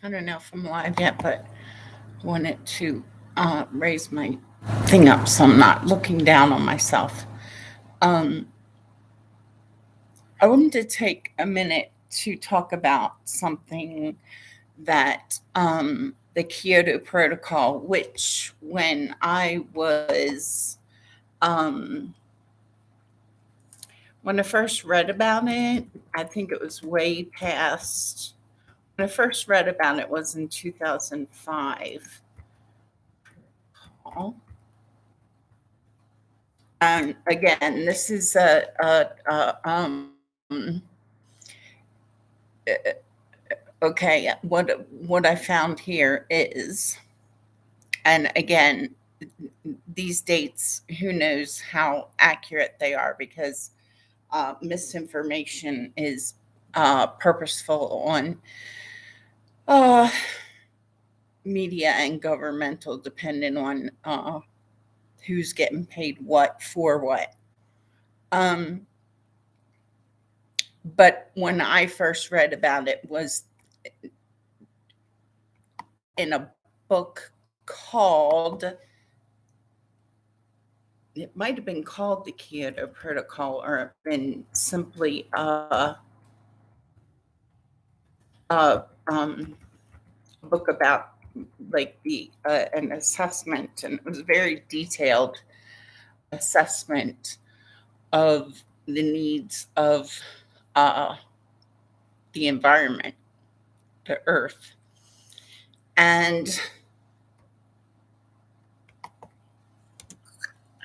I don't know if I'm live yet, but I wanted to raise my thing up so I'm not looking down on myself. Um, I wanted to take a minute to talk about something that the Kyoto Protocol, which when um, when I first read about it, I think it was way past. When I first read about it was in 2005. Again, this is okay. What I found here is, and again, these dates, who knows how accurate they are because misinformation is purposeful on uh, media and governmental, depending on who's getting paid what for what. Um, but when I first read about it was in a book called, it might have been called the Kyoto Protocol, or it been simply a book about like the an assessment, and it was a very detailed assessment of the needs of uh, the environment, the earth. And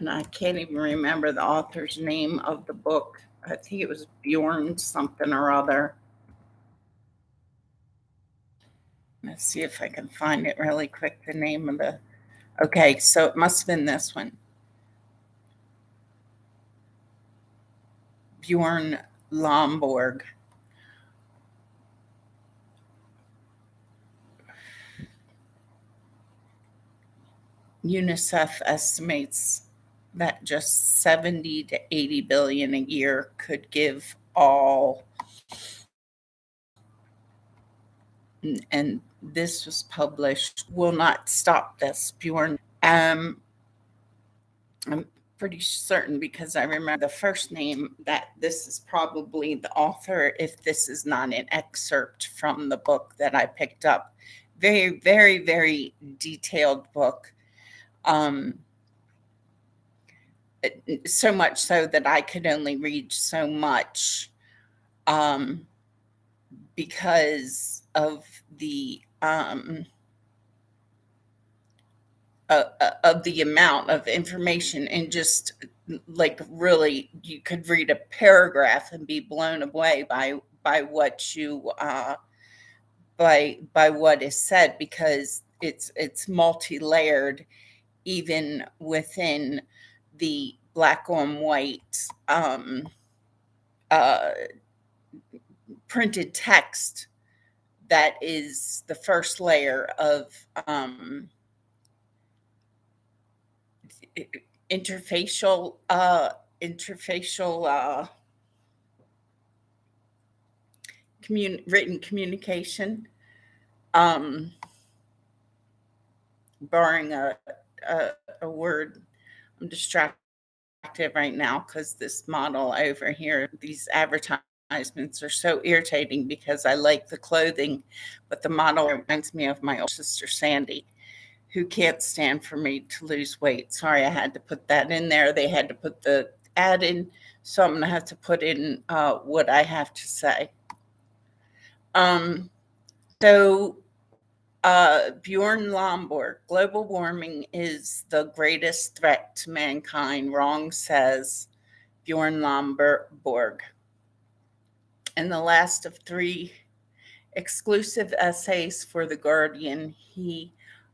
I can't even remember the author's name of the book. I think it was Bjorn something or other. Let's see if I can find it really quick. The name of the. Okay, so it must have been this one. Bjorn Lomborg. UNICEF estimates that just 70 to 80 billion a year could give all, and this was published, will not stop this. Bjorn, I'm pretty certain because I remember the first name that this is probably the author, if this is not an excerpt from the book that I picked up. Very, very, very detailed book. Um, so much so that I could only read so much um, because of the amount of information, and just like really you could read a paragraph and be blown away by what you by what is said, because it's multi-layered even within the black on white uh, printed text that is the first layer of interfacial interfacial written communication, um, barring a word. I'm distracted right now because this model over here, these advertisements are so irritating because I like the clothing, but the model reminds me of my older sister Sandy, who can't stand for me to lose weight. Sorry, I had to put that in there. They had to put the ad in, so I'm going to have to put in what I have to say. Um, so, Bjorn Lomborg, global warming is the greatest threat to mankind, wrong, says Bjorn Lomborg. In the last of three exclusive essays for The Guardian, he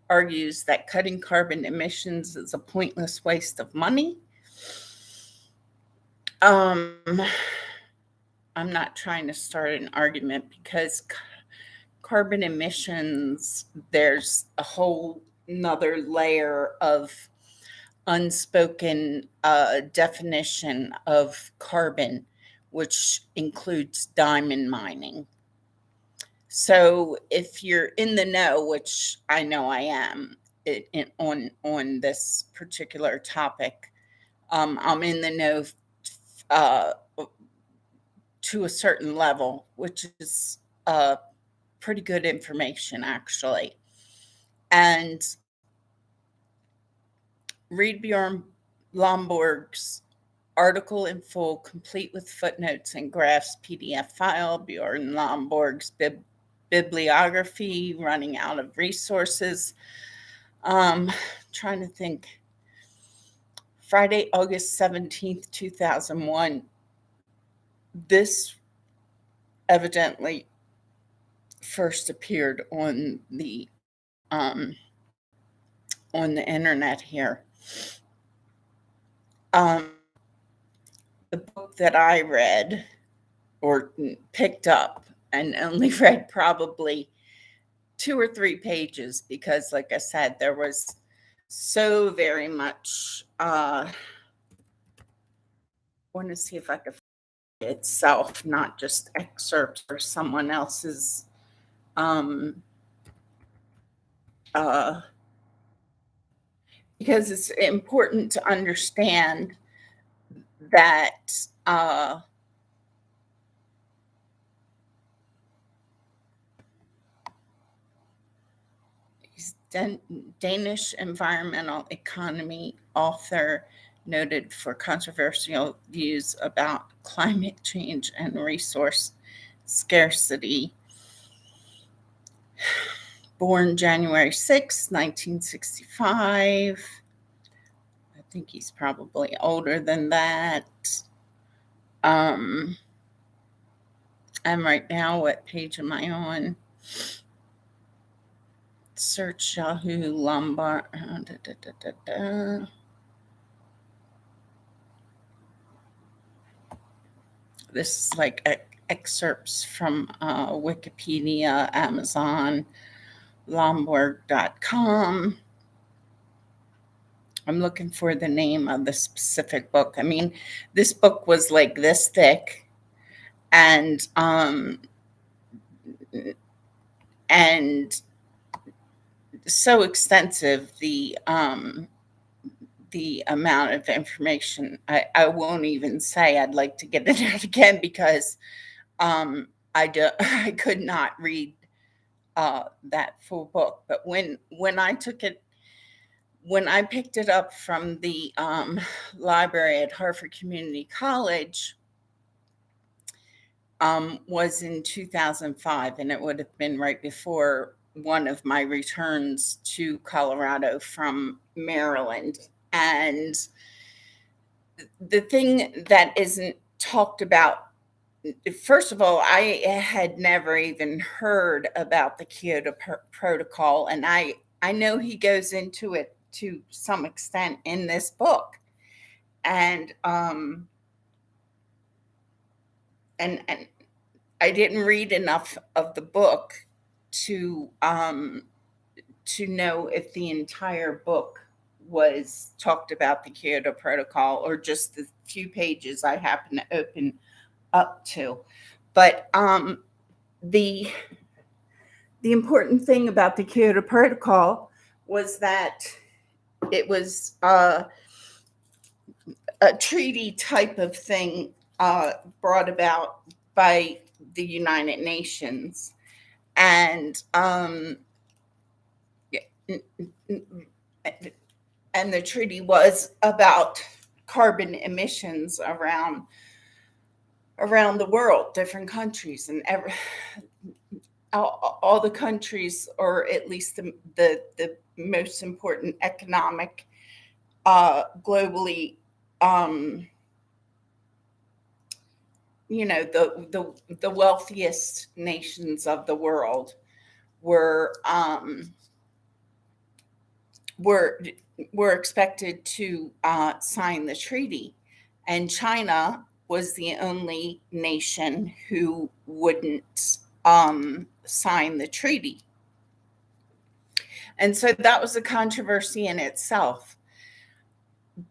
argues that cutting carbon emissions is a pointless waste of money. Um, I'm not trying to start an argument because carbon emissions, there's a whole another layer of unspoken definition of carbon, which includes diamond mining. So if you're in the know, which I know I am on this particular topic, I'm in the know uh, to a certain level, which is pretty good information, actually. And read Bjorn Lomborg's article in full, complete with footnotes and graphs, PDF file, Bjorn Lomborg's bibliography, running out of resources. Trying to think. Friday, August 17th, 2001. This evidently first appeared on the internet here. Um, the book that I read or picked up and only read probably 2 or 3 pages because, like I said, there was so very much. I want to see if I could find it itself, not just excerpts or someone else's. Um, uh, because it's important to understand that he's Danish environmental economy author, noted for controversial views about climate change and resource scarcity. Born January 6, 1965. I think he's probably older than that. And right now, what page am I on? Search Yahoo Lombard. This is like excerpts from Wikipedia, Amazon, Lombard.com. I'm looking for the name of the specific book. I mean, this book was like this thick, and so extensive. The amount of information. I won't even say I'd like to get it out again because I could not read that full book. But when I picked it up from the library at Harvard Community College, was in 2005, and it would have been right before one of my returns to Colorado from Maryland. And the thing that isn't talked about, first of all, I had never even heard about the Kyoto Protocol, and I know he goes into it to some extent in this book, and and I didn't read enough of the book to know if the entire book was talked about the Kyoto Protocol or just the few pages I happened to open up to. But the important thing about the Kyoto Protocol was that it was a treaty type of thing brought about by the United Nations, and the treaty was about carbon emissions around the world, different countries, and all the countries, or at least the most important economic globally, the wealthiest nations of the world were expected to sign the treaty, and China was the only nation who wouldn't sign the treaty. And so that was a controversy in itself.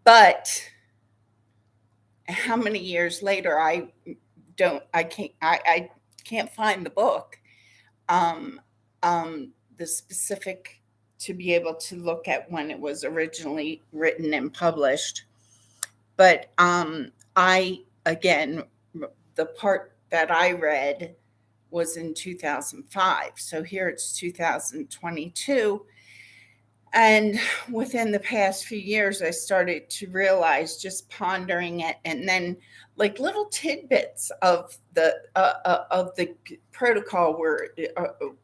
But how many years later, I can't find the book. um, the specific to be able to look at when it was originally written and published. But I, again, the part that I read was in 2005. So here it's 2022. And within the past few years, I started to realize, just pondering it, and then like little tidbits of the protocol where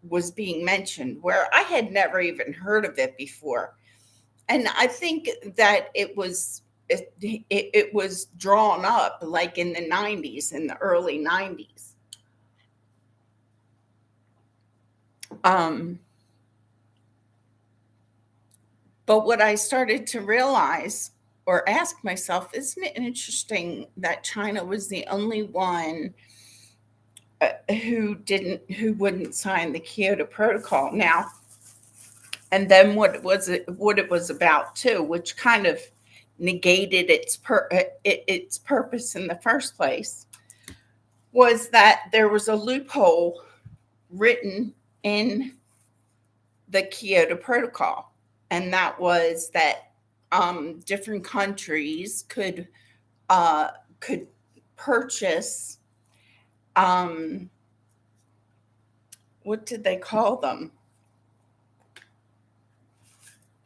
was being mentioned, where I had never even heard of it before. And I think that it was drawn up like in the 90s, in the early 90s. Um, But what I started to realize or ask myself, isn't it interesting that China was the only one who wouldn't sign the Kyoto Protocol? Now, and then what it was about too, which kind of negated its purpose in the first place, was that there was a loophole written in the Kyoto Protocol, and that was that different countries uh, could purchase, um, what did they call them?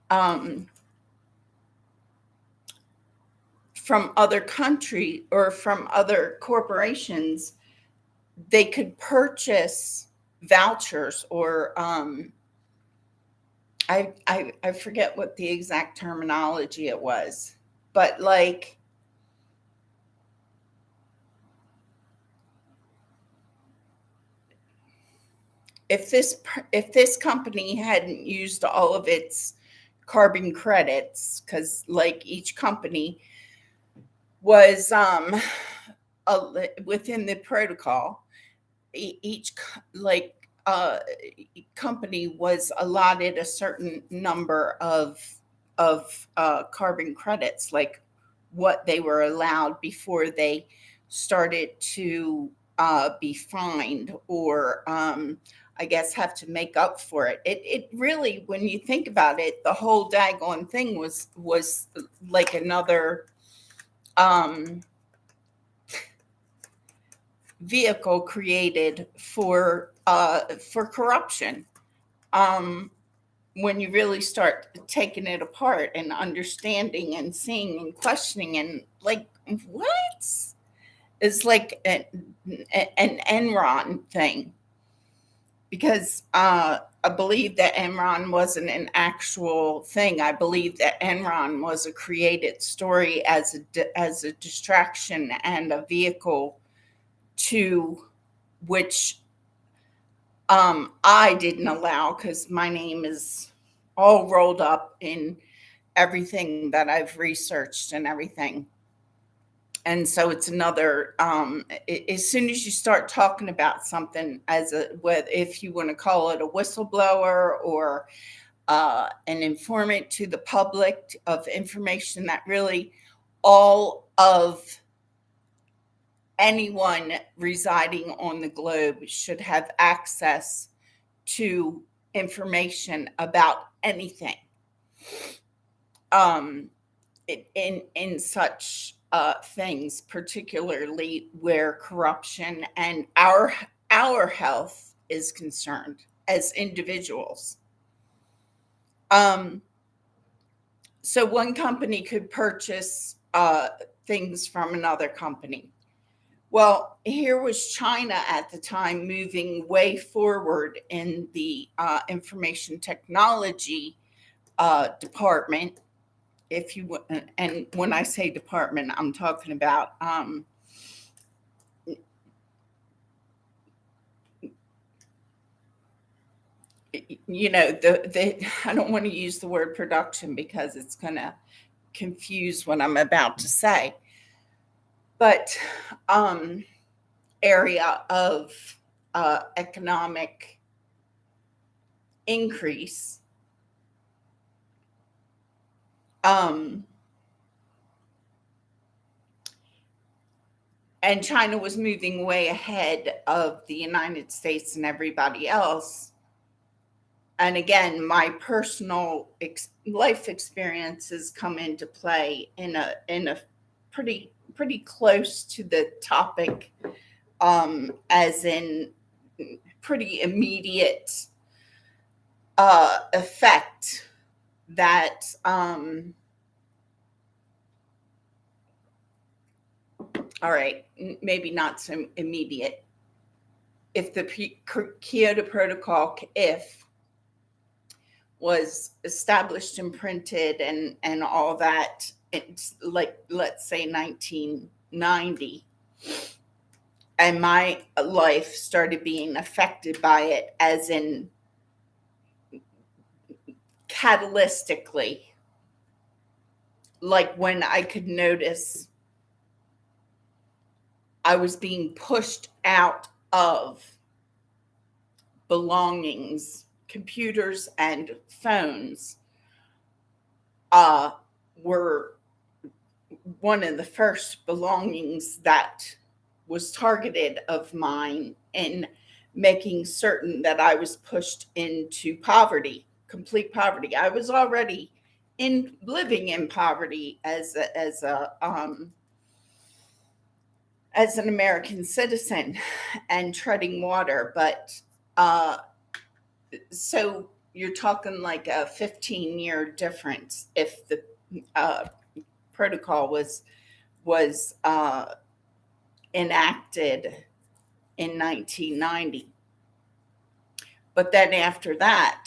Um, from other country or from other corporations, they could purchase vouchers or I forget what the exact terminology it was, but like if this company hadn't used all of its carbon credits, because like each company was within the protocol, each like company was allotted a certain number of carbon credits, like what they were allowed before they started to be fined or I guess have to make up for it. It really, when you think about it, the whole daggone thing was like another um, vehicle created for corruption. Um, when you really start taking it apart and understanding and seeing and questioning and like what is like an Enron thing, because I believe that Enron wasn't an actual thing. I believe that Enron was a created story as a distraction and a vehicle to which I didn't allow, because my name is all rolled up in everything that I've researched and everything. And so it's another, as soon as you start talking about something as if you want to call it a whistleblower or an informant to the public of information that really all of anyone residing on the globe should have access to information about anything, um, in such things, particularly where corruption and our health is concerned as individuals. Um, so one company could purchase things from another company. Well, here was China at the time moving way forward in the information technology department. If you and when I say department, I'm talking about the I don't want to use the word production because it's going to confuse what I'm about to say, but um, area of economic increase. Um, and China was moving way ahead of the United States and everybody else. And again, my personal life experiences come into play in a pretty close to the topic, as in pretty immediate effect that all right, maybe not so immediate. If the Kyoto Protocol, if was established and printed and all that, it's like, let's say 1990, and my life started being affected by it, as in catalytically, like when I could notice I was being pushed out of belongings, computers and phones were one of the first belongings that was targeted of mine, in making certain that I was pushed into poverty, complete poverty. I was already living in poverty as an American citizen and treading water, but so you're talking like a 15-year difference if the protocol was enacted in 1990. But then after that,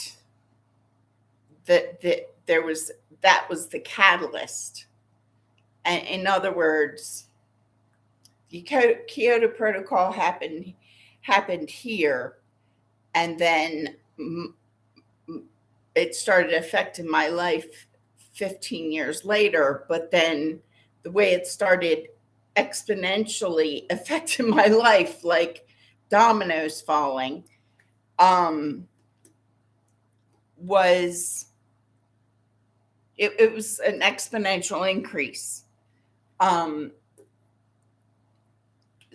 there was that was the catalyst. And in other words, the Kyoto Protocol happened here, and then it started affecting my life 15 years later. But then the way it started exponentially affecting my life, like dominoes falling, was it was an exponential increase.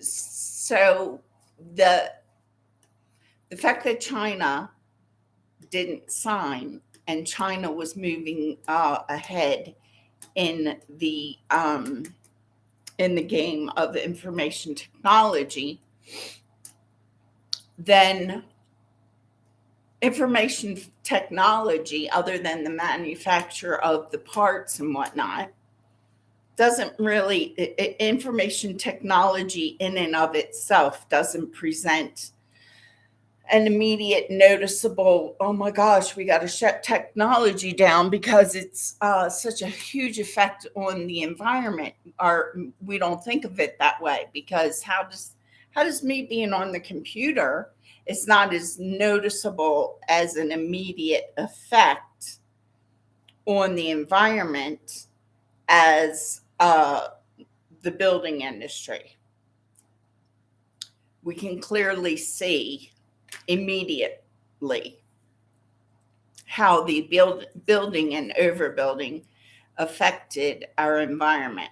So the fact that China didn't sign, and China was moving ahead in the game of information technology, then information technology, other than the manufacture of the parts and whatnot, doesn't really, information technology in and of itself doesn't present an immediate noticeable, oh my gosh, we got to shut technology down because it's such a huge effect on the environment. Or we don't think of it that way, because how does me being on the computer, it's not as noticeable as an immediate effect on the environment as the building industry. We can clearly see immediately how the building and overbuilding affected our environment.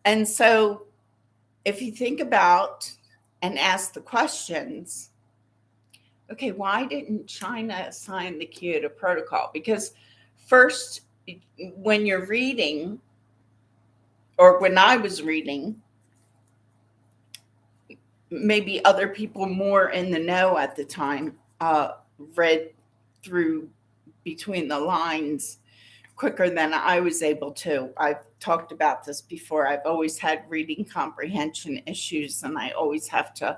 And so if you think about and ask the questions, okay, why didn't China sign the Kyoto Protocol? Because first, when you're reading, or when I was reading, maybe other people more in the know at the time read through between the lines quicker than I was able to. I've talked about this before. I've always had reading comprehension issues, and I always have to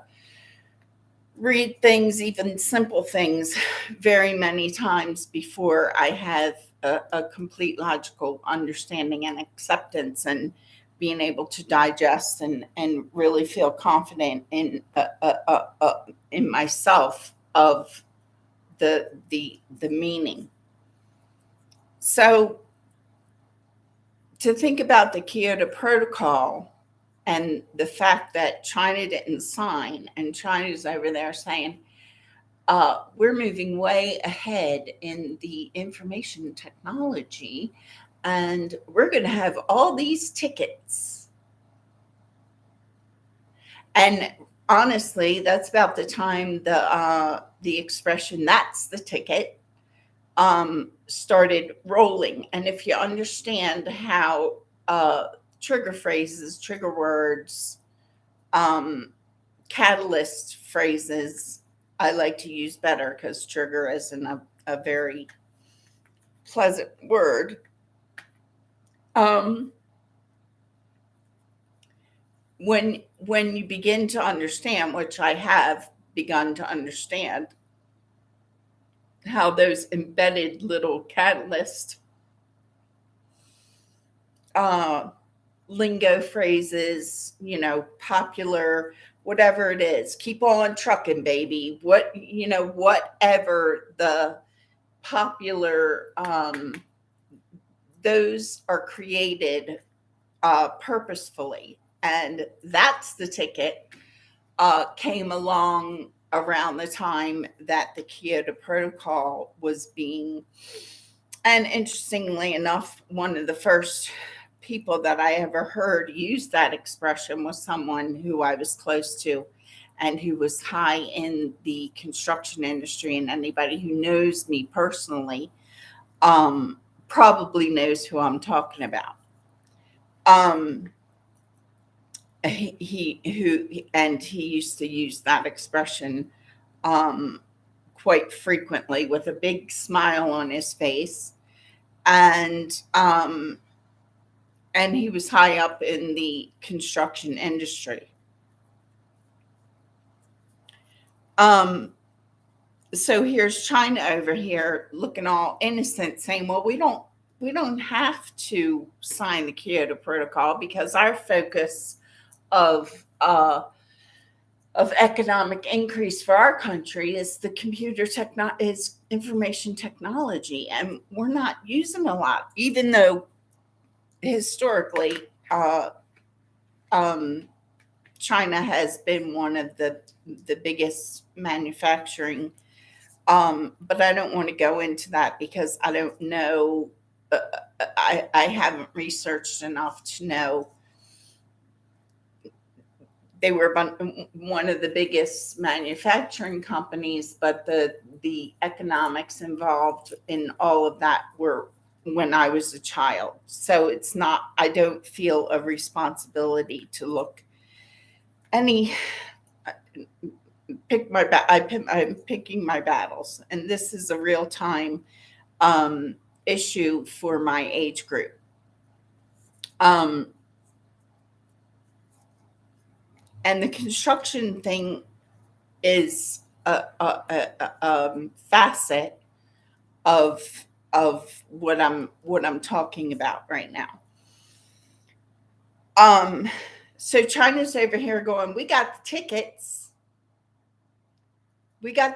read things, even simple things, very many times before I have a complete logical understanding and acceptance, and being able to digest and really feel confident in myself of the meaning. So to think about the Kyoto Protocol and the fact that China didn't sign, and China's over there saying, we're moving way ahead in the information technology, and we're going to have all these tickets And honestly, that's about the time the expression "that's the ticket" started rolling. And if you understand how trigger phrases, trigger words, um, catalyst phrases, I like to use better because trigger isn't a very pleasant word. Um, when you begin to understand, which I have begun to understand, how those embedded little catalyst uh, lingo phrases, popular, whatever it is, keep on trucking, baby. Whatever the popular, those are created purposefully. And that's the ticket came along around the time that the Kyoto Protocol was being. And interestingly enough, one of the first people that I ever heard use that expression was someone who I was close to and who was high in the construction industry. And anybody who knows me personally um, probably knows who I'm talking about. Um, he used to use that expression um, quite frequently with a big smile on his face, and he was high up in the construction industry. Um, so here's China over here looking all innocent, saying, "Well, we don't have to sign the Kyoto Protocol because our focus of economic increase for our country is the is information technology, and we're not using a lot, even though historically." Um, China has been one of the biggest manufacturing, but I don't want to go into that because I don't know. I haven't researched enough to know. They were one of the biggest manufacturing companies, but the economics involved in all of that were when I was a child. So it's not. I don't feel a responsibility to look any I'm picking my battles, and this is a real time um, issue for my age group. Um, and the construction thing is a facet of what I'm talking about right now. Um, so China's over here going, we got the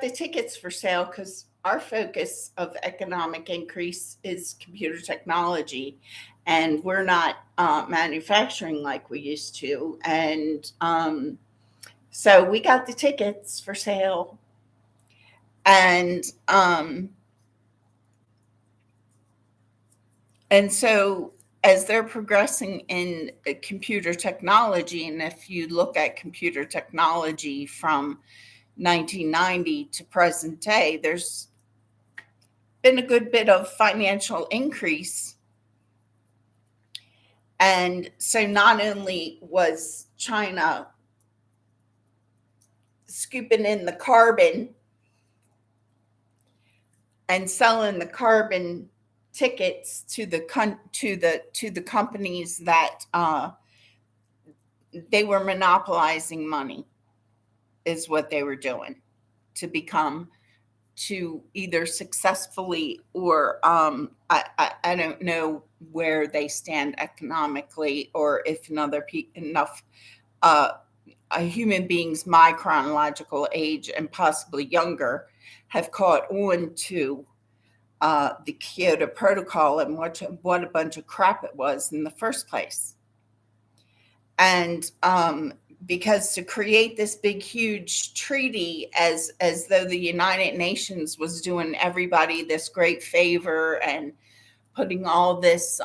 tickets for sale because our focus of economic increase is computer technology, and we're not manufacturing like we used to. And so we got the tickets for sale. And so as they're progressing in computer technology, and if you look at computer technology from 1990 to present day, there's been a good bit of financial increase. And so not only was China scooping in the carbon and selling the carbon tickets to the companies that they were monopolizing money, is what they were doing to either successfully or I don't know where they stand economically, or if enough uh, human beings my chronological age and possibly younger have caught on to the Kyoto Protocol and what a bunch of crap it was in the first place. And because to create this big, huge treaty, as though the United Nations was doing everybody this great favor and putting all this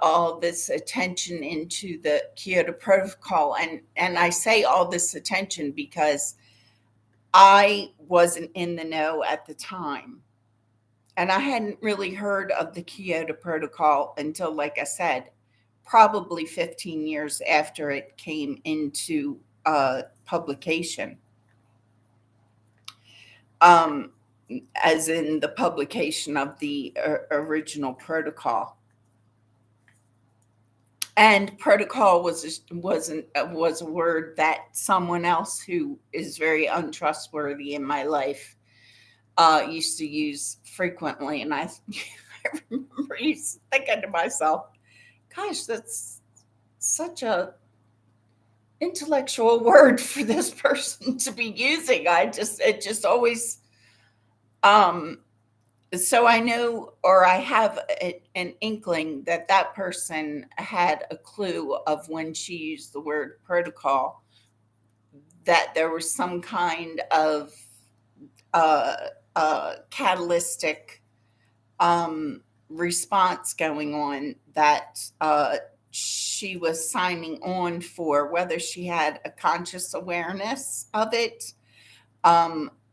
all this attention into the Kyoto Protocol, and I say all this attention because I wasn't in the know at the time. And I hadn't really heard of the Kyoto Protocol until, like I said, probably 15 years after it came into publication, um, as in the publication of the original protocol. And protocol was a word that someone else who is very untrustworthy in my life used to use frequently, and I remember thinking to myself, "Gosh, that's such a intellectual word for this person to be using." It just always, um, so I know, or I have an inkling that that person had a clue of when she used the word protocol, that there was some kind of uh, catalytic response going on that she was signing on for, whether she had a conscious awareness of it,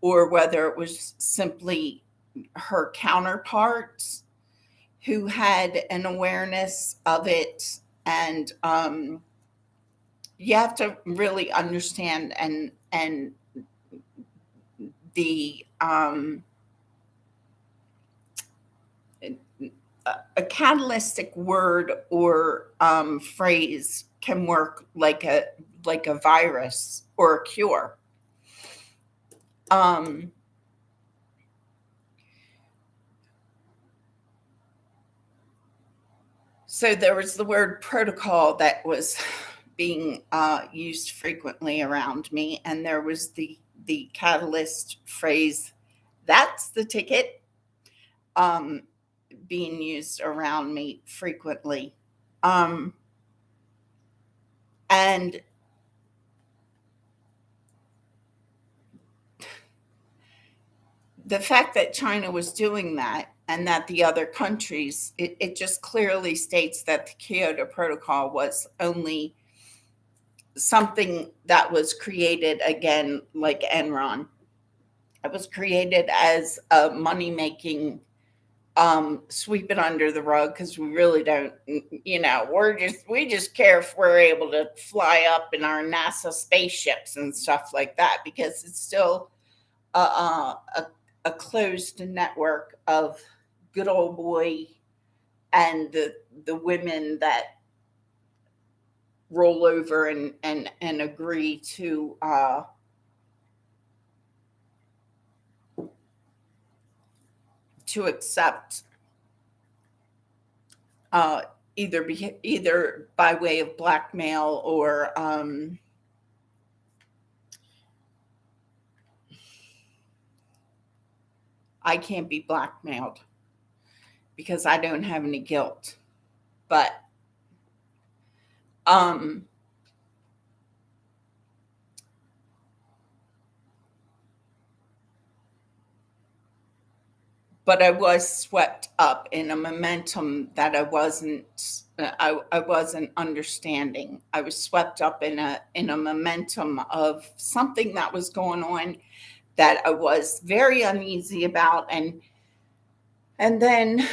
or whether it was simply her counterparts who had an awareness of it. And you have to really understand and the a catalytic word or phrase can work like a virus or a cure. So there was the word protocol that was being used frequently around me, and there was the catalyst phrase, "That's the ticket," being used around me frequently. And the fact that China was doing that, and that the other countries, it just clearly states that the Kyoto Protocol was only something that was created, again, like Enron. It was created as a money making, sweep it under the rug, because we really don't, we just care if we're able to fly up in our NASA spaceships and stuff like that, because it's still a closed network of good old boy and the women that roll over and agree to accept, either by way of blackmail or I can't be blackmailed because I don't have any guilt. But I was swept up in a momentum that I wasn't understanding. I was swept up in a momentum of something that was going on that I was very uneasy about, and then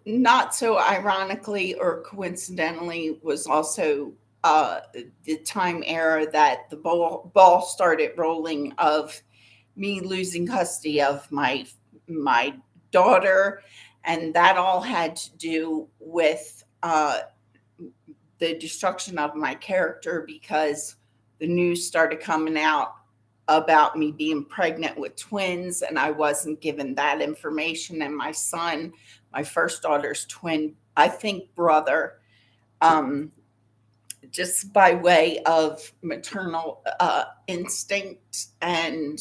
not so ironically or coincidentally was also the time era that the ball started rolling of me losing custody of my daughter, and that all had to do with the destruction of my character, because the news started coming out about me being pregnant with twins, and I wasn't given that information. And my son, my first daughter's twin, I think, brother, just by way of maternal instinct and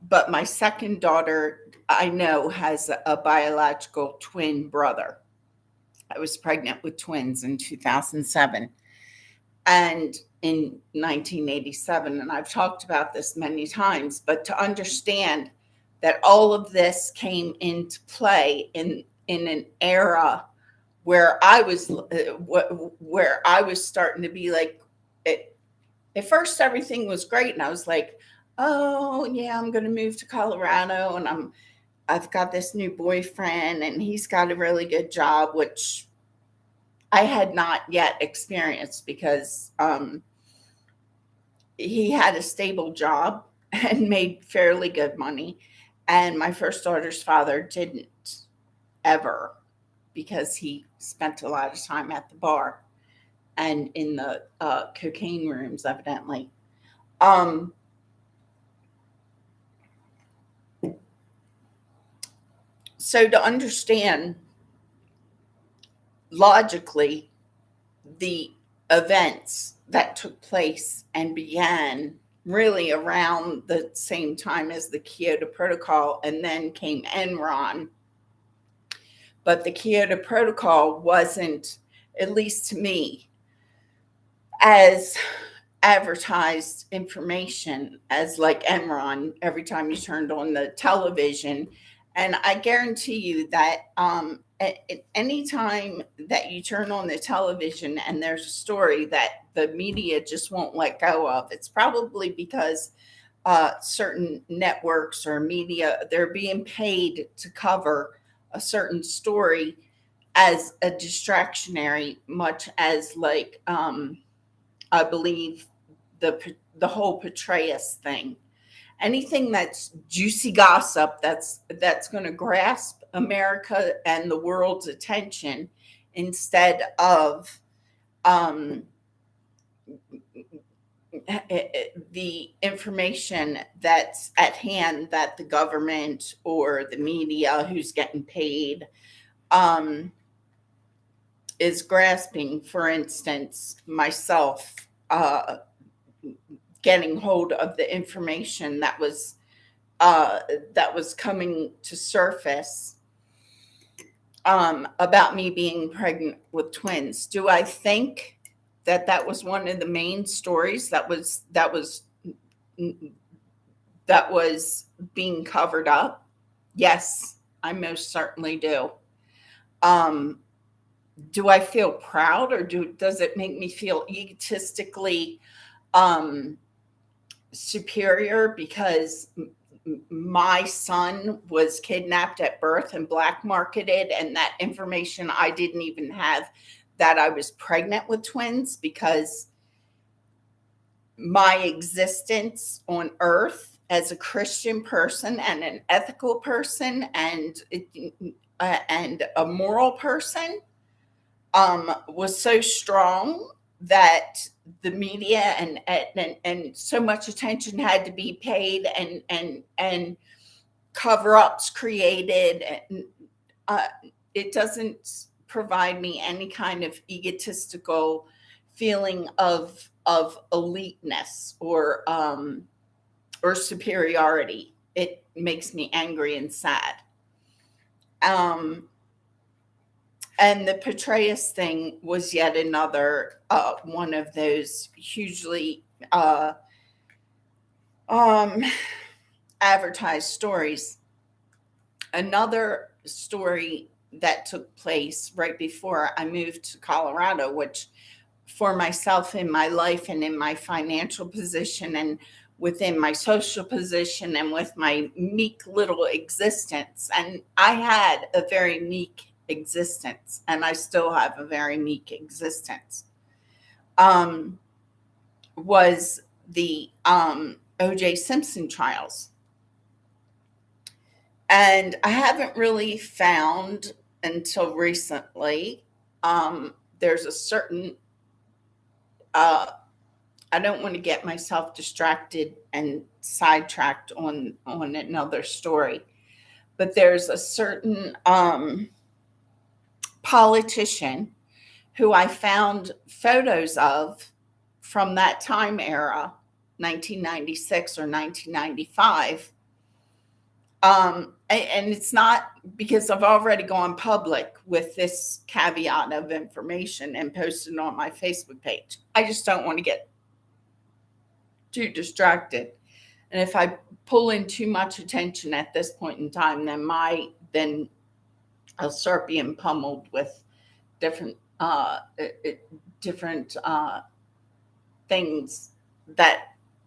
but my second daughter, I know, has a biological twin brother. I was pregnant with twins in 2007. And in 1987. And I've talked about this many times, but to understand that all of this came into play in an era where I was starting to be like, at first everything was great, and I was like, oh yeah, I'm going to move to Colorado, and I've got this new boyfriend, and he's got a really good job, which I had not yet experienced because he had a stable job and made fairly good money, and my first daughter's father didn't, ever, because he spent a lot of time at the bar and in the cocaine rooms, evidently. Um, so to understand logically the events that took place and began really around the same time as the Kyoto Protocol, and then came Enron. But the Kyoto Protocol wasn't, at least to me, as advertised information as like Enron every time you turned on the television. And I guarantee you that at any time that you turn on the television and there's a story that the media just won't let go of, it's probably because certain networks or media, they're being paid to cover a certain story as a distractionary, much as like I believe the whole Petraeus thing. Anything that's juicy gossip that's going to grasp America and the world's attention instead of um, the information that's at hand that the government or the media who's getting paid um, is grasping. For instance, myself getting hold of the information uh, that was coming to surface about me being pregnant with twins. Do I think that that was one of the main stories that was being covered up? Yes, I most certainly do. Um, do I feel proud, or does it make me feel egotistically um, superior because my son was kidnapped at birth and black marketed, and that information I didn't even have, that I was pregnant with twins, because my existence on earth as a Christian person and an ethical person and a moral person was so strong that the media and so much attention had to be paid, and cover-ups created, and uh, it doesn't provide me any kind of egotistical feeling of eliteness or superiority. It makes me angry and sad. um And the Petraeus thing was yet another one of those hugely uh, um, advertised stories. Another story that took place right before I moved to Colorado, which for myself in my life and in my financial position and within my social position and with my meek little existence. And I had a very meek existence, and I still have a very meek existence. Um, was the OJ Simpson trials. And I haven't really found until recently. There's a certain uh, I don't want to get myself distracted and sidetracked on another story, but there's a certain politician who I found photos of from that time era, 1996 or 1995. And it's not because I've already gone public with this caveat of information and posted on my Facebook page. I just don't want to get too distracted. And if I pull in too much attention at this point in time, then I'll start being pummeled with different different things that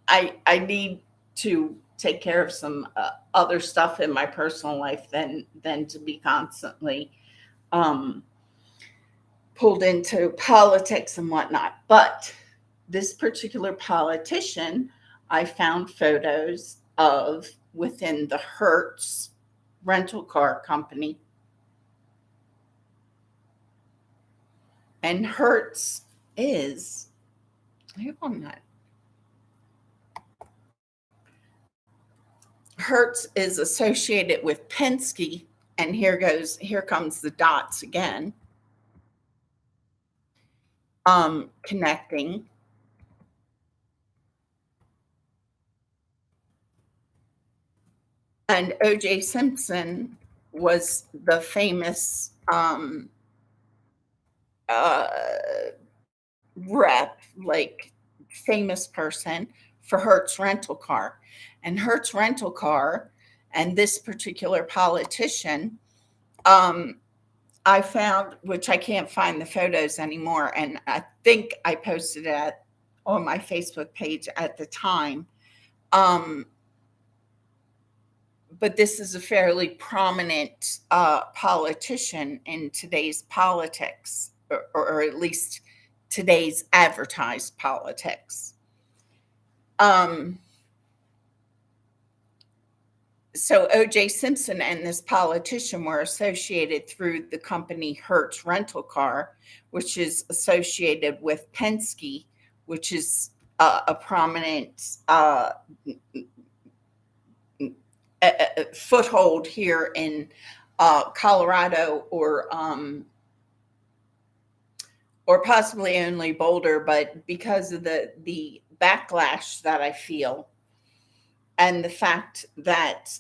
I need to take care of some other stuff in my personal life than to be constantly um, pulled into politics and whatnot. But this particular politician, I found photos of within the Hertz rental car company. And Hertz is, I hope I'm not, Hertz is associated with Penske. And here comes the dots again, connecting. And O.J. Simpson was the famous uh, rep, like famous person for Hertz Rental Car. And Hertz Rental Car and this particular politician, um, I found, which I can't find the photos anymore, and I think I posted it on my Facebook page at the time. Um, but this is a fairly prominent politician in today's politics, or at least today's advertised politics. Um, so O.J. Simpson and this politician were associated through the company Hertz Rental Car, which is associated with Penske, which is a prominent foothold here in Colorado, or possibly only Boulder, but because of the backlash that I feel, and the fact that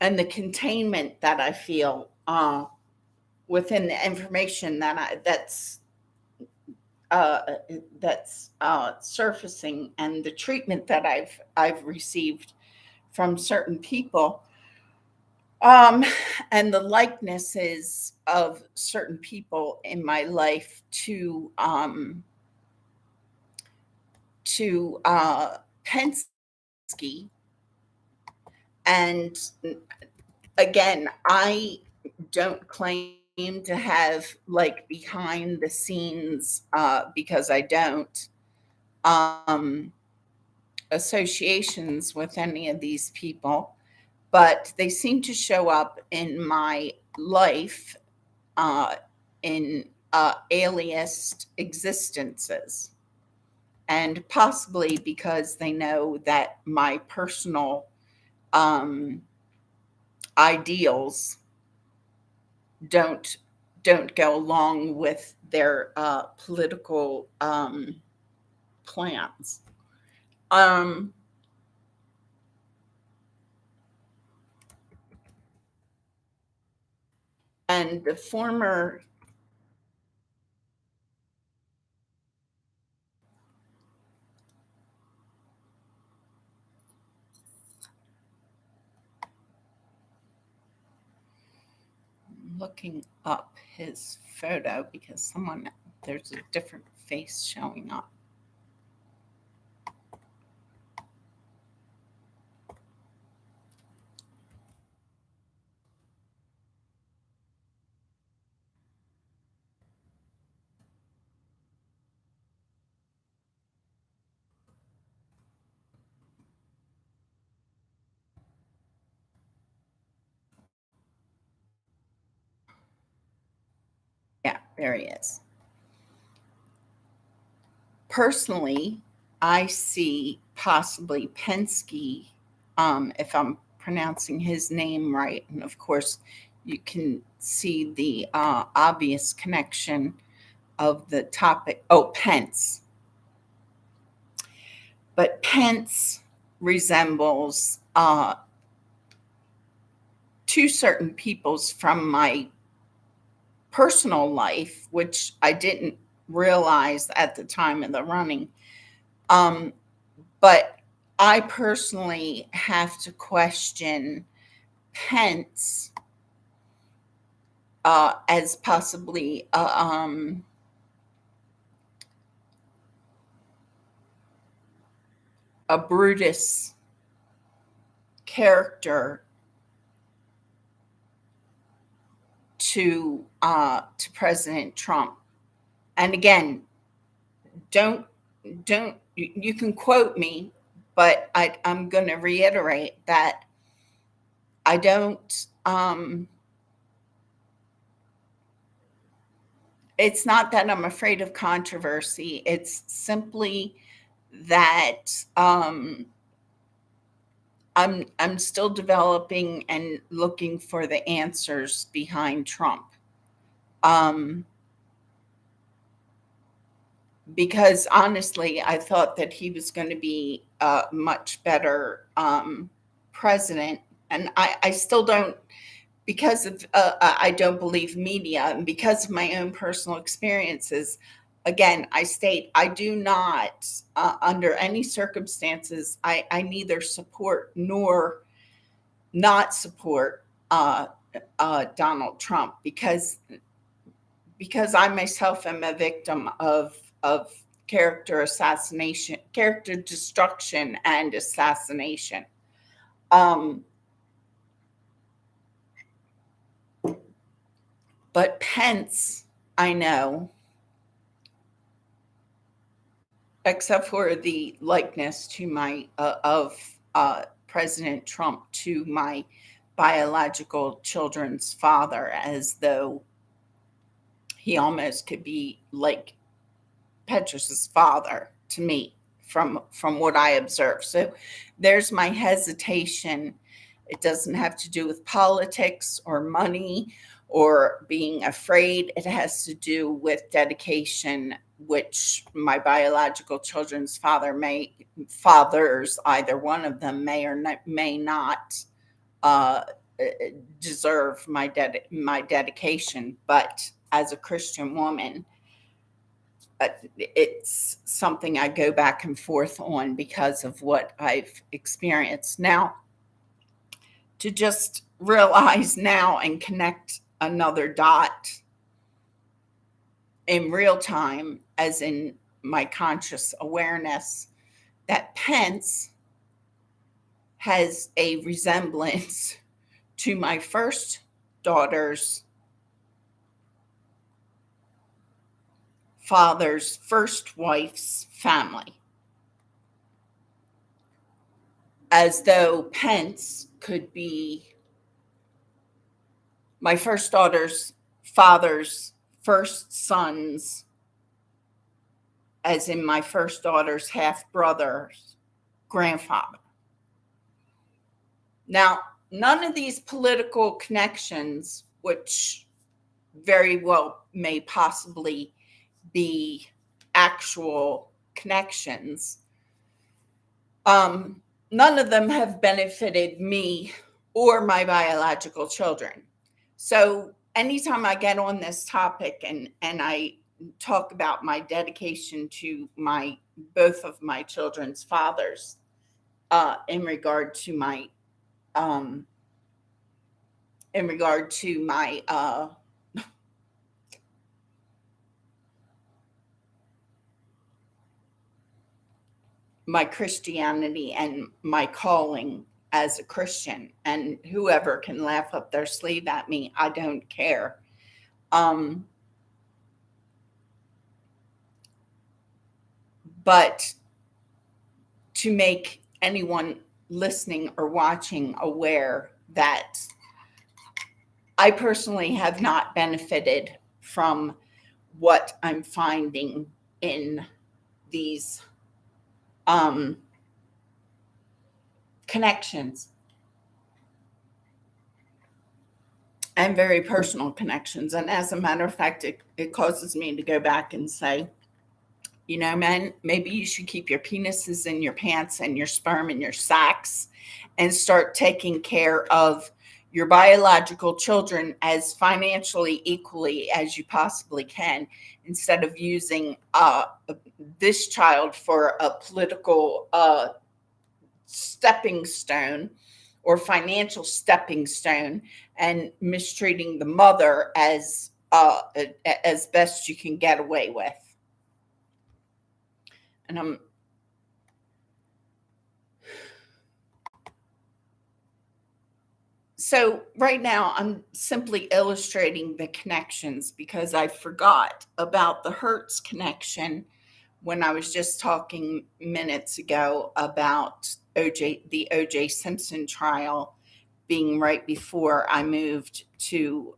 and the containment that I feel within the information uh, that's surfacing, and the treatment that I've received from certain people, um, and the likenesses of certain people in my life to Penske. And again, I don't claim to have like behind the scenes, because I don't, um, associations with any of these people, but they seem to show up in my life uh, in aliased existences. And possibly because they know that my personal um, ideals don't don't go along with their political plans. Um, and the former, looking up his photo because there's a different face showing up. Yeah, there he is. Personally, I see possibly Penske, if I'm pronouncing his name right. And of course, you can see the obvious connection of the topic. Oh, Pence. But Pence resembles two certain peoples from my personal life, which I didn't realize at the time of the running. Um, but I personally have to question Pence as possibly a Brutus character to President Trump. And again, don't you can quote me, but I'm going to reiterate that I don't. It's not that I'm afraid of controversy. It's simply that I'm still developing and looking for the answers behind Trump. Um, because honestly, I thought that he was going to be a much better president, and I still don't, because of I don't believe media, and because of my own personal experiences. Again, I state I do not, under any circumstances, I neither support nor not support Donald Trump, because I myself am a victim of character assassination, character destruction, and assassination. Um, but Pence, I know, except for the likeness to my of President Trump to my biological children's father, as though he almost could be like Petrus's father to me, from what I observe. So there's my hesitation. It doesn't have to do with politics or money or being afraid. It has to do with dedication, which my biological children's fathers, either one of them may or may not uh, deserve my dedication. But as a Christian woman, it's something I go back and forth on because of what I've experienced. Now, to just realize now and connect another dot in real time, as in my conscious awareness, that Pence has a resemblance to my first daughter's father's first wife's family. As though Pence could be my first daughter's father's first son's, as in my first daughter's half brother's grandfather. Now, none of these political connections, which very well may possibly be actual connections, none of them have benefited me or my biological children. So anytime I get on this topic and I talk about my dedication to both of my children's fathers, in regard to my my Christianity and my calling as a Christian, and whoever can laugh up their sleeve at me, I don't care. But to make anyone listening or watching aware that I personally have not benefited from what I'm finding in these connections, and very personal connections. And as a matter of fact, it causes me to go back and say, men, maybe you should keep your penises in your pants and your sperm in your sacks and start taking care of your biological children as financially equally as you possibly can, instead of using this child for a political stepping stone or financial stepping stone, and mistreating the mother as best you can get away with. And so right now I'm simply illustrating the connections, because I forgot about the Hertz connection when I was just talking minutes ago about the O.J. Simpson trial being right before I moved to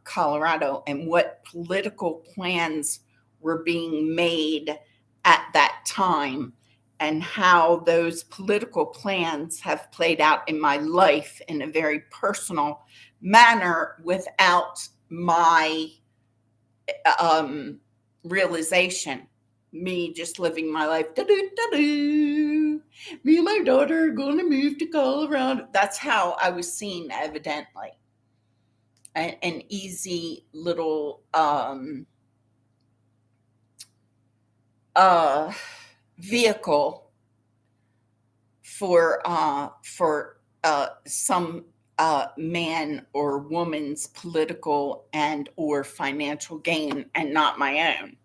Colorado, and what political plans were being made at that time, and how those political plans have played out in my life in a very personal manner without my realization. Me just living my life. Da-do-da-do. Me and my daughter are going to move to Colorado. That's how I was seen, evidently. An easy little vehicle for some man or woman's political and or financial gain, and not my own.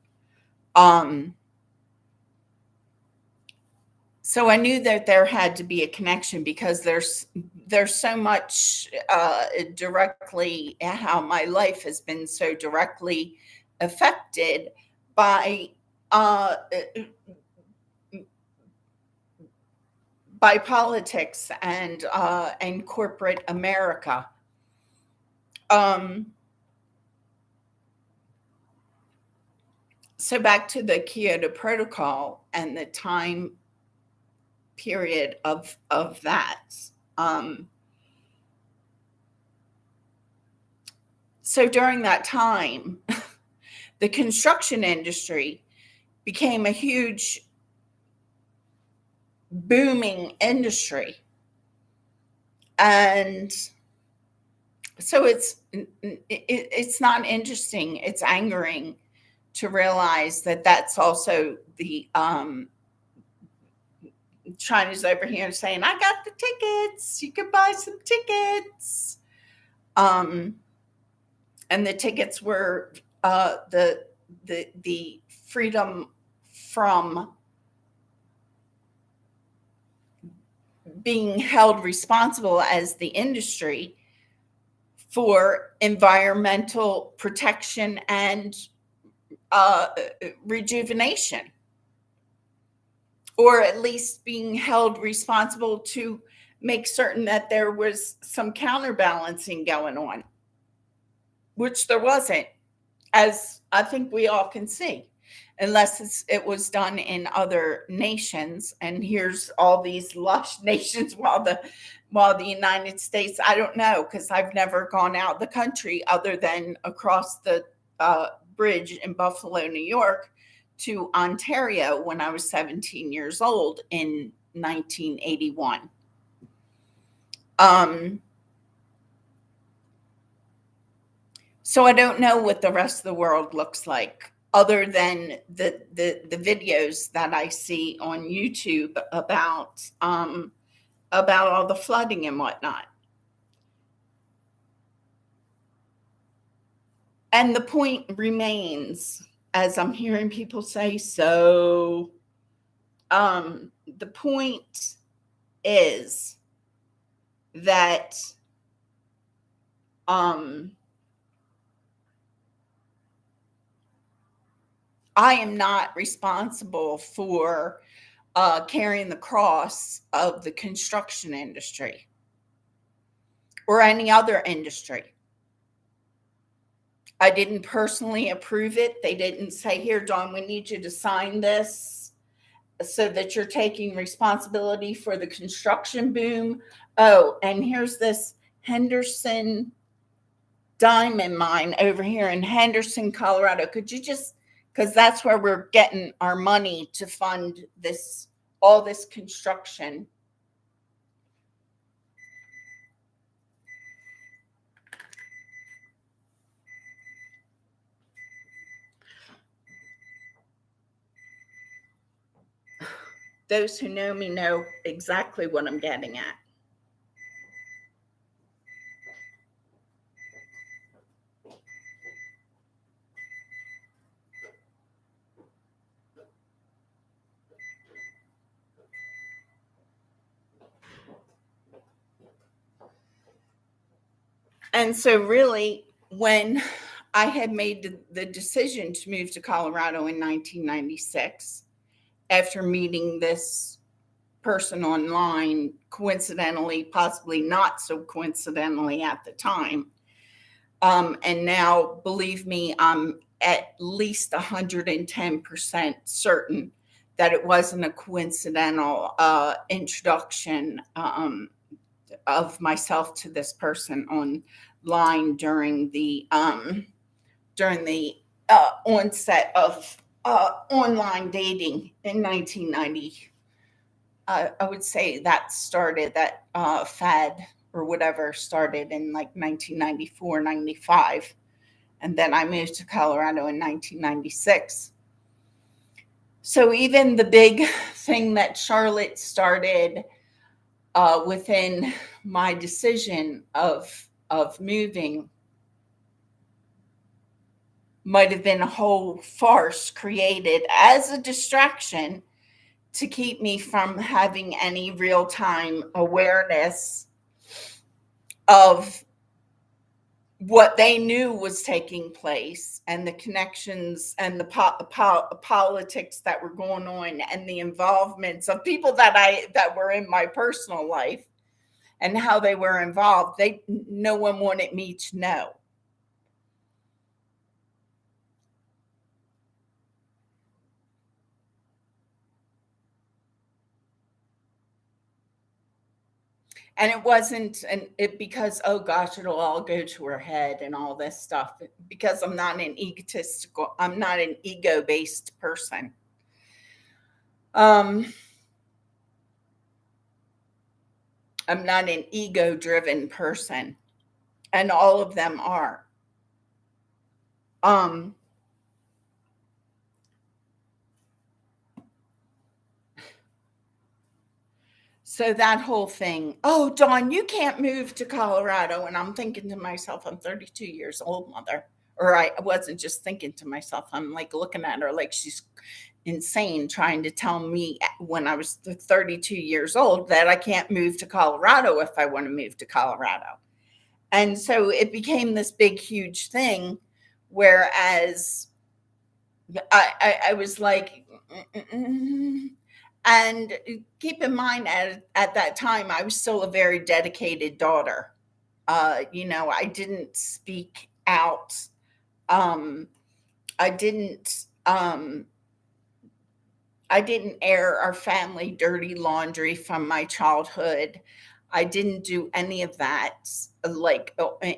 So I knew that there had to be a connection, because there's so much directly, how my life has been so directly affected by politics and corporate America. So back to the Kyoto Protocol and the time period of that. So during that time, the construction industry became a huge booming industry. And so it's not interesting, it's angering to realize that that's also the China's over here saying, I got the tickets, you can buy some tickets. And the tickets were the freedom from being held responsible as the industry for environmental protection and rejuvenation, or at least being held responsible to make certain that there was some counterbalancing going on, which there wasn't, as I think we all can see, unless it was done in other nations. And here's all these lush nations, while the United States, I don't know, because I've never gone out the country other than across the bridge in Buffalo, New York, to Ontario when I was 17 years old in 1981. So I don't know what the rest of the world looks like, other than the videos that I see on YouTube about all the flooding and whatnot. And the point remains, as I'm hearing people say, so the point is that I am not responsible for carrying the cross of the construction industry or any other industry. I didn't personally approve it. They didn't say, here, Dawn, we need you to sign this so that you're taking responsibility for the construction boom. Oh, and here's this Henderson diamond mine over here in Henderson, Colorado. Could you just, because that's where we're getting our money to fund all this construction. Those who know me know exactly what I'm getting at. And so, really, when I had made the decision to move to Colorado in 1996, after meeting this person online, coincidentally, possibly not so coincidentally at the time, and now, believe me, I'm at least 110% certain that it wasn't a coincidental introduction of myself to this person online during the onset of online dating in 1990. I would say that fad or whatever started in like 1994, 95. And then I moved to Colorado in 1996. So even the big thing that Charlotte started within my decision of moving might have been a whole farce created as a distraction to keep me from having any real time awareness of what they knew was taking place and the connections and the politics that were going on and the involvements of people that were in my personal life and how they were involved. No one wanted me to know. And it wasn't because, oh gosh, it'll all go to her head and all this stuff, because I'm not an ego based person. um I'm not an ego driven person, and all of them are. um So that whole thing, oh, Dawn, you can't move to Colorado. And I'm thinking to myself, I'm 32 years old, mother. Or I wasn't just thinking to myself, I'm like looking at her like she's insane, trying to tell me when I was 32 years old that I can't move to Colorado if I want to move to Colorado. And so it became this big, huge thing. Whereas I was like, "Mm-mm-mm." And keep in mind, at that time, I was still a very dedicated daughter. I didn't speak out. Um, I didn't. I didn't air our family dirty laundry from my childhood. I didn't do any of that like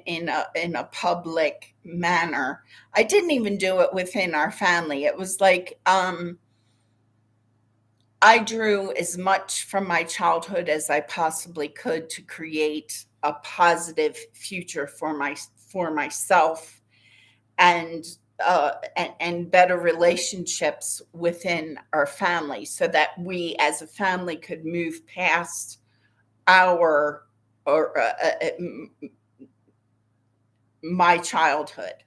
in a public manner. I didn't even do it within our family. It was like I drew as much from my childhood as I possibly could to create a positive future for myself, and and better relationships within our family, so that we as a family could move past our or my childhood.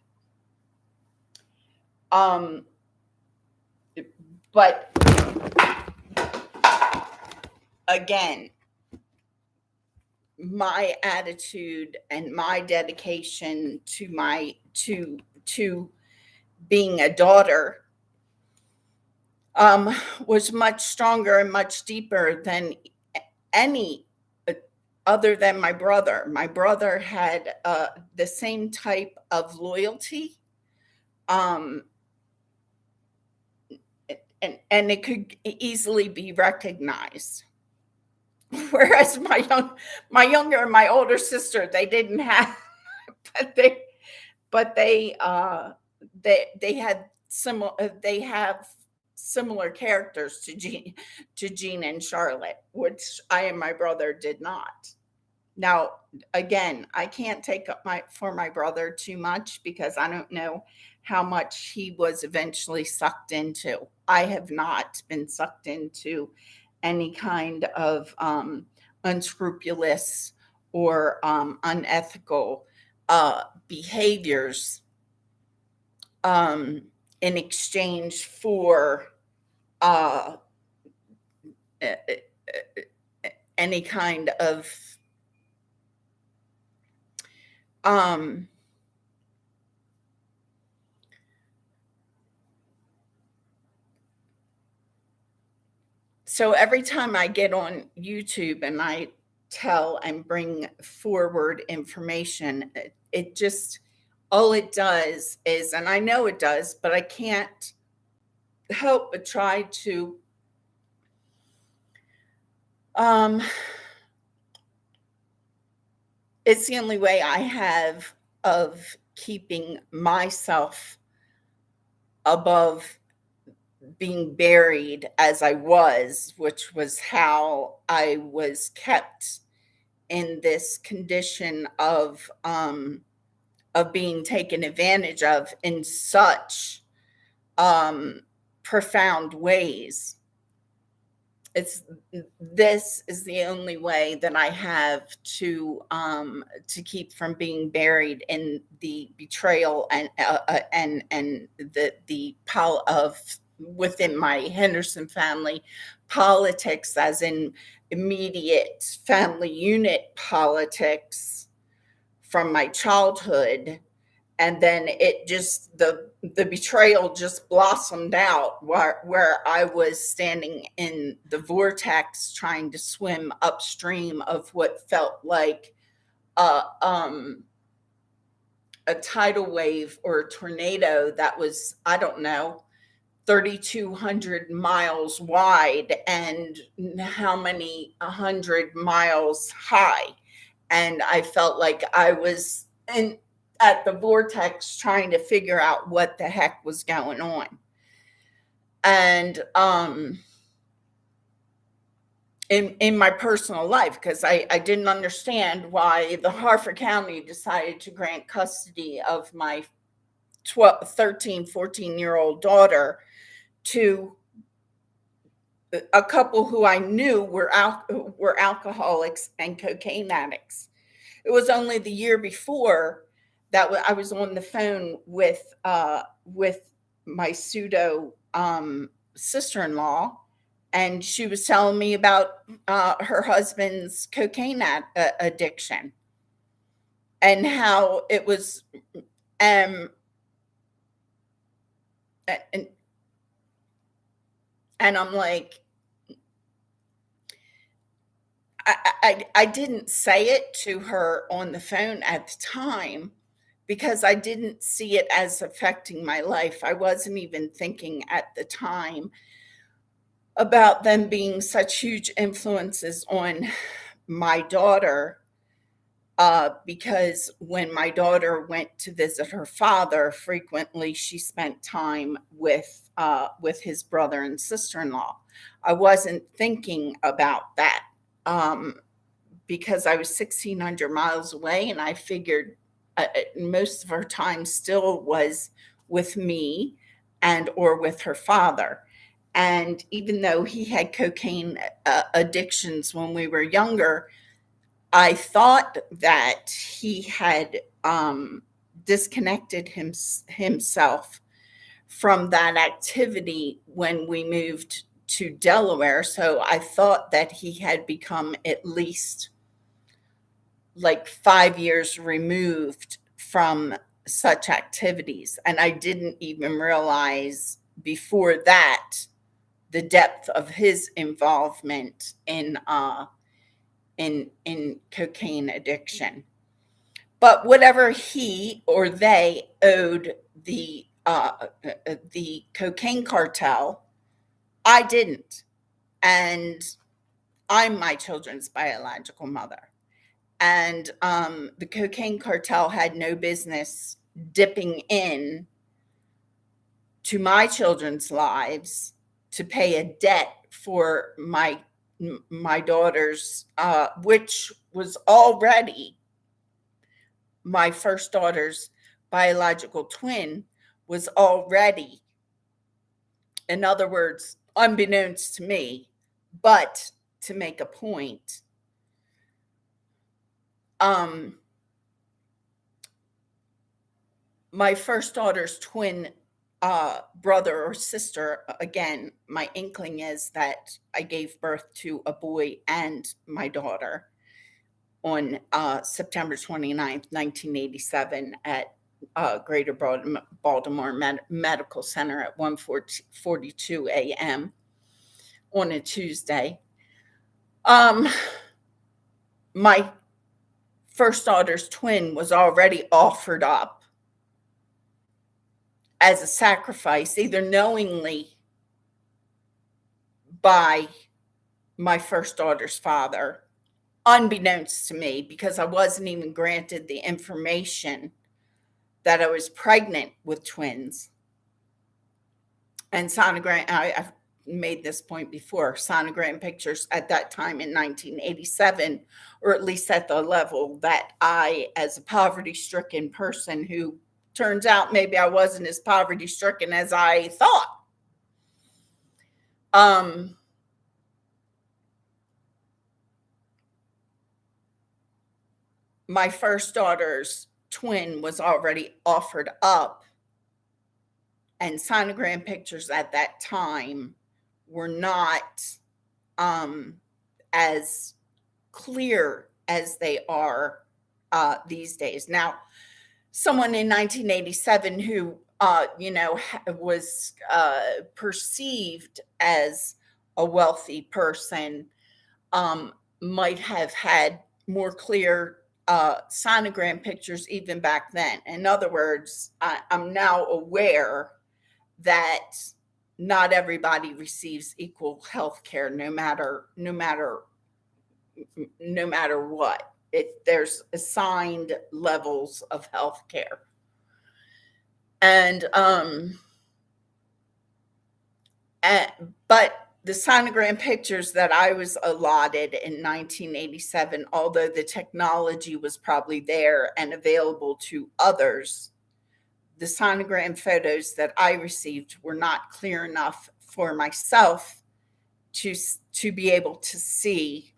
Um, but again, my attitude and my dedication to being a daughter was much stronger and much deeper than any other than my brother. My brother had the same type of loyalty, um, and it could easily be recognized. Whereas my younger and my older sister, they didn't have, but they had they have similar characters to Jean and Charlotte, which I and my brother did not. Now, again, I can't take up my brother too much because I don't know how much he was eventually sucked into. I have not been sucked into any kind of unscrupulous or unethical behaviors um, in exchange for uh, any kind of um, so every time I get on YouTube and I tell and bring forward information, it just, all it does is, and I know it does, but I can't help but try to, um, it's the only way I have of keeping myself above being buried as I was, which was how I was kept in this condition of being taken advantage of in such um, profound ways. It's This is the only way that I have to keep from being buried in the betrayal and the pol of within my Henderson family politics, as in immediate family unit politics from my childhood. And then it just, the betrayal just blossomed out where I was standing in the vortex trying to swim upstream of what felt like a um a tidal wave or a tornado that was, I don't know, 3,200 miles wide and how many 100 miles high. And I felt like I was in at the vortex trying to figure out what the heck was going on. And in my personal life, because I didn't understand why the Harford County decided to grant custody of my 12, 13, 14-year-old daughter to a couple who I knew were alcoholics and cocaine addicts. It was only the year before that I was on the phone with my pseudo sister-in-law, and she was telling me about her husband's cocaine addiction and how it was um and and I'm like, I didn't say it to her on the phone at the time because I didn't see it as affecting my life. I wasn't even thinking at the time about them being such huge influences on my daughter. Because when my daughter went to visit her father, frequently she spent time with his brother and sister-in-law. I wasn't thinking about that. Because I was 1,600 miles away, and I figured most of her time still was with me and or with her father. And even though he had cocaine addictions when we were younger, I thought that he had disconnected himself from that activity when we moved to Delaware. So I thought that he had become at least like 5 years removed from such activities. And I didn't even realize before that the depth of his involvement in cocaine addiction. But whatever he or they owed the cocaine cartel, I didn't. And I'm my children's biological mother. And the cocaine cartel had no business dipping in to my children's lives to pay a debt for my daughter's, which was already my first daughter's biological twin, was already, in other words, unbeknownst to me, But to make a point, um, my first daughter's twin brother or sister, again, my inkling is that I gave birth to a boy and my daughter on September 29th, 1987, at Greater Baltimore Medical Center at 1:42 a.m. on a Tuesday. Um, my first daughter's twin was already offered up as a sacrifice, either knowingly by my first daughter's father, unbeknownst to me, because I wasn't even granted the information that I was pregnant with twins. And sonogram, I've made this point before, sonogram pictures at that time in 1987, or at least at the level that I, as a poverty stricken person who turns out maybe I wasn't as poverty stricken as I thought, my first daughter's twin was already offered up, and sonogram pictures at that time were not as clear as they are these days. Now, someone in 1987 who, was perceived as a wealthy person might have had more clear sonogram pictures even back then. In other words, I'm now aware that not everybody receives equal health care, no matter what. There's assigned levels of health care. And but the sonogram pictures that I was allotted in 1987, although the technology was probably there and available to others, the sonogram photos that I received were not clear enough for myself to be able to see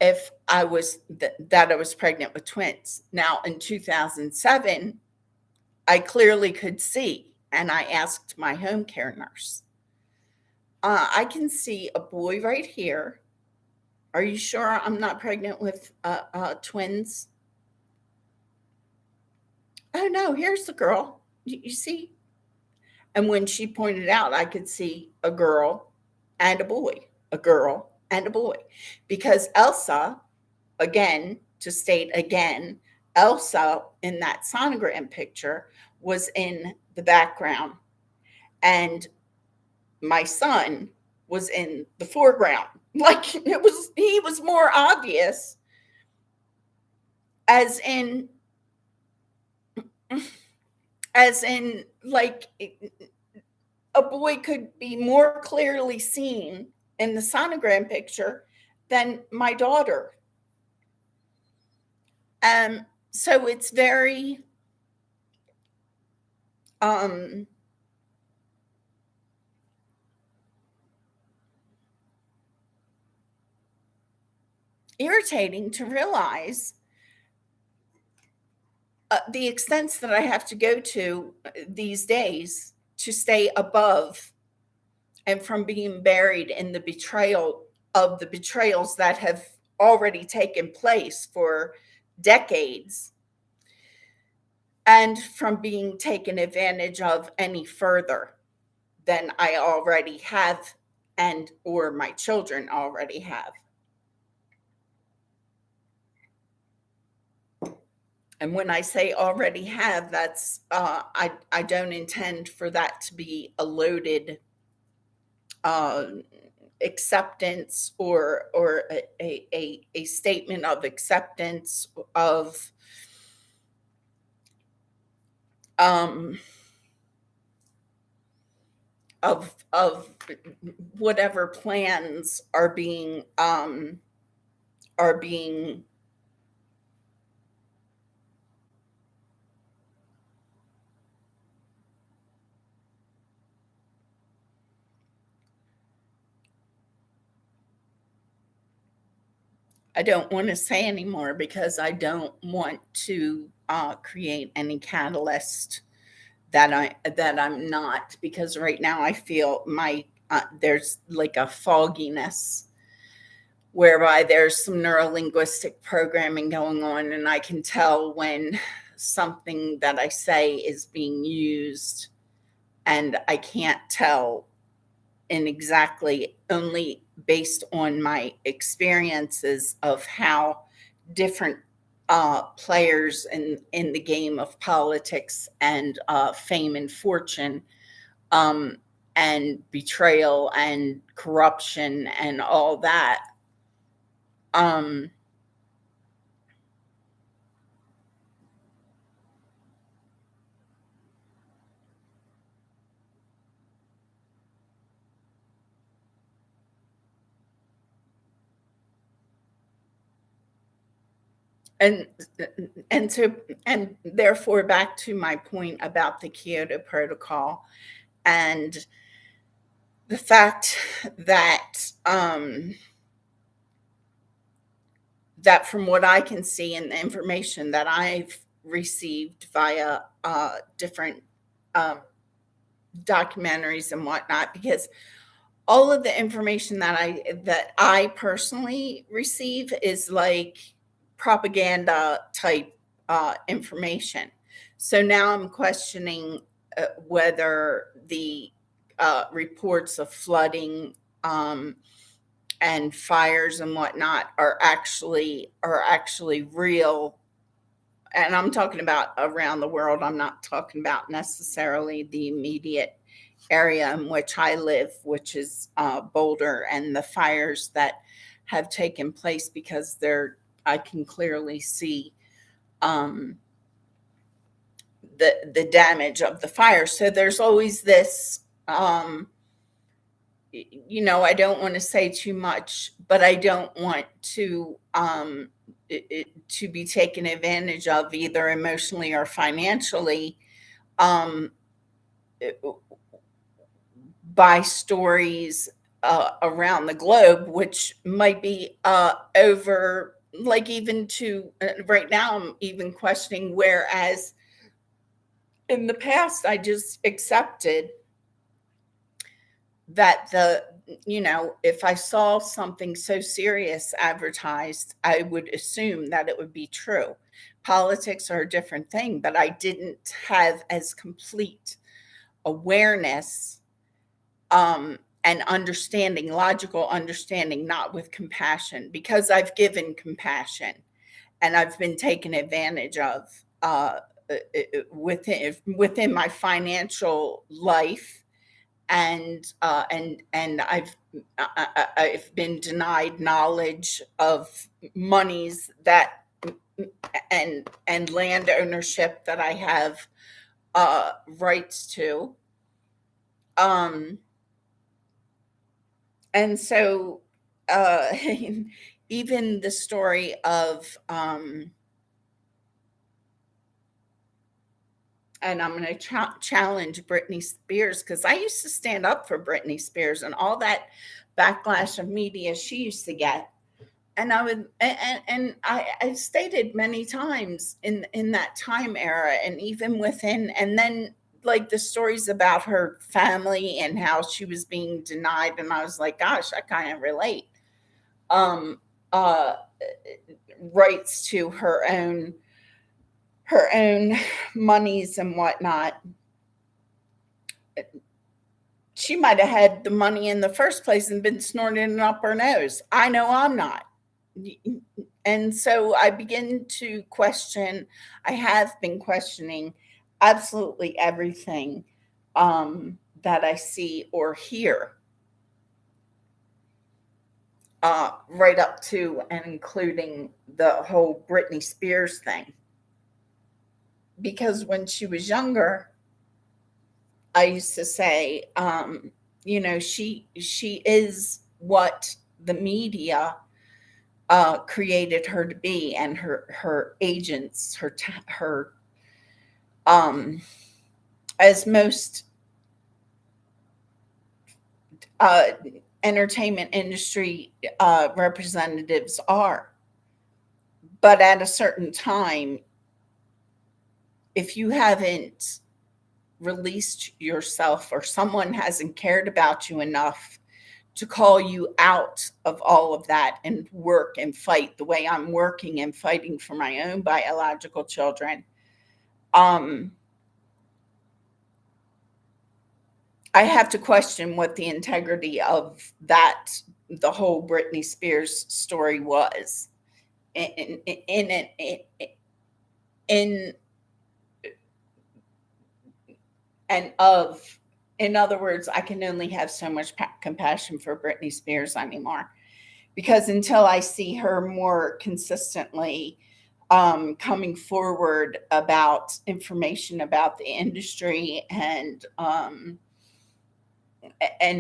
if I was that I was pregnant with twins. Now, in 2007, I clearly could see, and I asked my home care nurse, I can see a boy right here. Are you sure I'm not pregnant with twins? Oh, no, here's the girl. You see? And when she pointed out, I could see a girl and a boy, a girl and a boy. Because Elsa, again, to state again, Elsa in that sonogram picture was in the background, and my son was in the foreground. Like he was more obvious, as in, like a boy could be more clearly seen in the sonogram picture than my daughter. So it's very um, irritating to realize the extents that I have to go to these days to stay above and from being buried in the betrayal of the betrayals that have already taken place for decades, and from being taken advantage of any further than I already have, and or my children already have. And when I say already have, that's I don't intend for that to be a loaded uh, acceptance, or a statement of acceptance um, of whatever plans are being I don't want to say anymore because I don't want to create any catalyst that I'm not, because right now I feel my there's like a fogginess whereby there's some neurolinguistic programming going on, and I can tell when something that I say is being used, and I can't tell in exactly, only based on my experiences of how different players in the game of politics and fame and fortune, um, and betrayal and corruption and all that. Um, and and so and therefore, back to my point about the Kyoto Protocol and the fact that that from what I can see and the information that I've received via different um, documentaries and whatnot, because all of the information that I personally receive is like propaganda type information. So now I'm questioning whether the reports of flooding and fires and whatnot are actually real. And I'm talking about around the world. I'm not talking about necessarily the immediate area in which I live, which is Boulder, and the fires that have taken place, because I can clearly see um, the damage of the fire. So there's always this. I don't want to say too much, but I don't want to be taken advantage of either emotionally or financially, um, by stories around the globe, which might be over, like, even to right now, I'm even questioning, whereas in the past, I just accepted that if I saw something so serious advertised, I would assume that it would be true. Politics are a different thing, but I didn't have as complete awareness and understanding, logical understanding, not with compassion, because I've given compassion and I've been taken advantage of within my financial life, and I've been denied knowledge of monies that and land ownership that I have rights to. Um, and so even the story of and I'm going to challenge Britney Spears, because I used to stand up for Britney Spears and all that backlash of media she used to get. And I would, and I stated many times in that time era, and even within, and then like the stories about her family and how she was being denied, and I was like, gosh, I kind of relate. Um, uh, Rights to her own monies and whatnot. She might have had the money in the first place and been snorting it up her nose. I know I'm not. And so I begin to question, I have been questioning absolutely everything that I see or hear, right up to and including the whole Britney Spears thing. Because when she was younger, I used to say, she is what the media created her to be, and her agents, her um, as most uh, entertainment industry representatives are. But at a certain time, if you haven't released yourself or someone hasn't cared about you enough to call you out of all of that and work and fight the way I'm working and fighting for my own biological children, um, I have to question what the integrity of that, the whole Britney Spears story was. In and of in other words, I can only have so much compassion for Britney Spears anymore, because until I see her more consistently coming forward about information about the industry and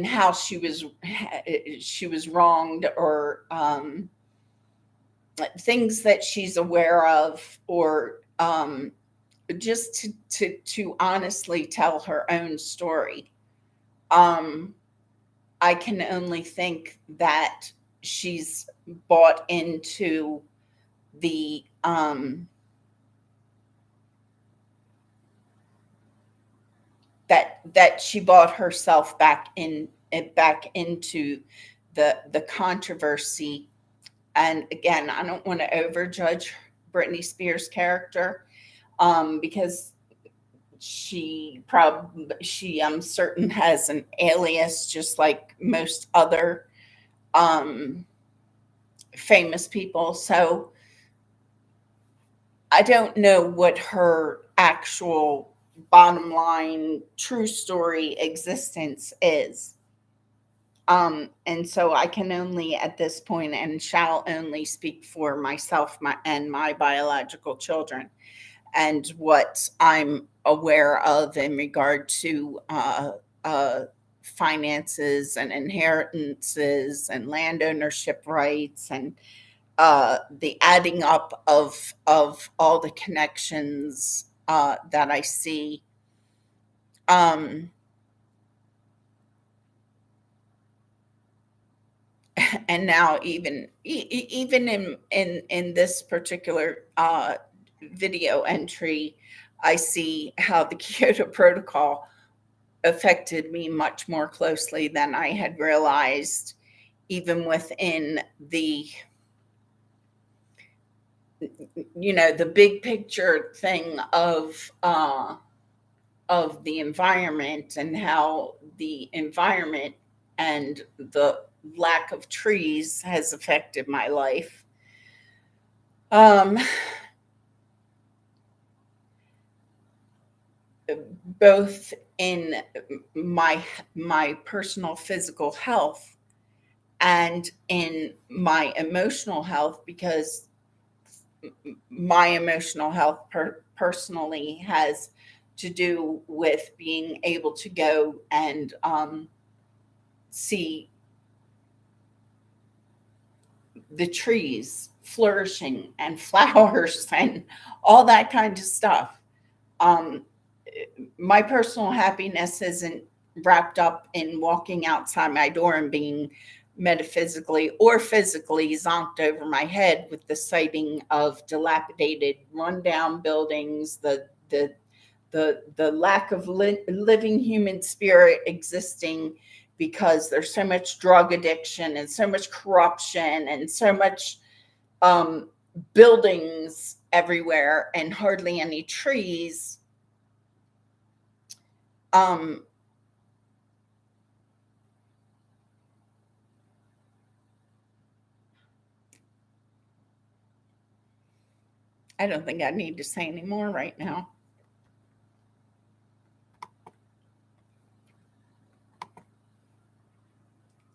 how she was wronged, or things that she's aware of, or just to honestly tell her own story. Um, I can only think that she's bought into the that she bought herself back into the controversy. And again, I don't want to overjudge Britney Spears' character, because she I'm certain has an alias just like most other um famous people. So I don't know what her actual bottom line true story existence is. And so I can only at this point and shall only speak for myself and my biological children, and what I'm aware of in regard to finances and inheritances and land ownership rights, and the adding up of all the connections that I see. Um, and now even in this particular video entry, I see how the Kyoto Protocol affected me much more closely than I had realized, even within the the big picture thing of the environment, and how the environment and the lack of trees has affected my life. Um, Both in my personal physical health and in my emotional health, because my emotional health personally has to do with being able to go and see the trees flourishing and flowers and all that kind of stuff. Um, my personal happiness isn't wrapped up in walking outside my door and being metaphysically or physically zonked over my head with the sighting of dilapidated, rundown buildings, the lack of living human spirit existing, because there's so much drug addiction and so much corruption and so much um, buildings everywhere and hardly any trees. Um, I don't think I need to say any more right now.